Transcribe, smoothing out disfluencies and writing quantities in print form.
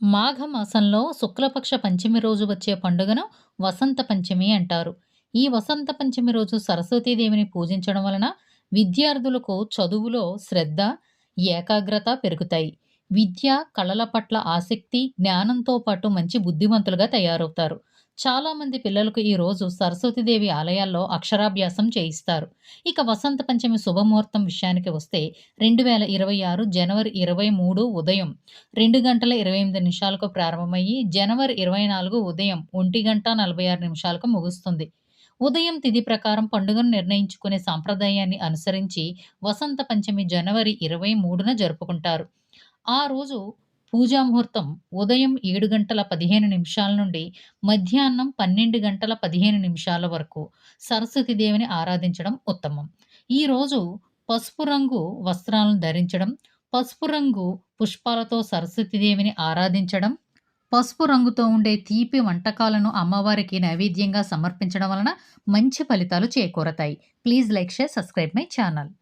మాఘమాసంలో శుక్లపక్ష పంచమి రోజు వచ్చే పండుగను వసంత పంచమి అంటారు. ఈ వసంత పంచమి రోజు సరస్వతీదేవిని పూజించడం వలన విద్యార్థులకు చదువులో శ్రద్ధ, ఏకాగ్రత పెరుగుతాయి. విద్య, కళల పట్ల ఆసక్తి, జ్ఞానంతో పాటు మంచి బుద్ధిమంతులుగా తయారవుతారు. చాలామంది పిల్లలకు ఈ రోజు సరస్వతీదేవి ఆలయాల్లో అక్షరాభ్యాసం చేయిస్తారు. ఇక వసంత పంచమి శుభముహూర్తం విషయానికి వస్తే 2026 జనవరి 23 ఉదయం 2:28 ప్రారంభమయ్యి జనవరి 24 ఉదయం 1:46 ముగుస్తుంది. ఉదయం తిథి ప్రకారం పండుగను నిర్ణయించుకునే సాంప్రదాయాన్ని అనుసరించి వసంత పంచమి జనవరి 23న జరుపుకుంటారు. ఆ రోజు పూజా ముహూర్తం ఉదయం 7:15 నుండి మధ్యాహ్నం 12:15 వరకు సరస్వతీదేవిని ఆరాధించడం ఉత్తమం. ఈరోజు పసుపు రంగు వస్త్రాలను ధరించడం, పసుపు రంగు పుష్పాలతో సరస్వతీదేవిని ఆరాధించడం, పసుపు రంగుతో ఉండే తీపి వంటకాలను అమ్మవారికి నైవేద్యంగా సమర్పించడం వలన మంచి ఫలితాలు చేకూరతాయి. Please like, share, subscribe my channel.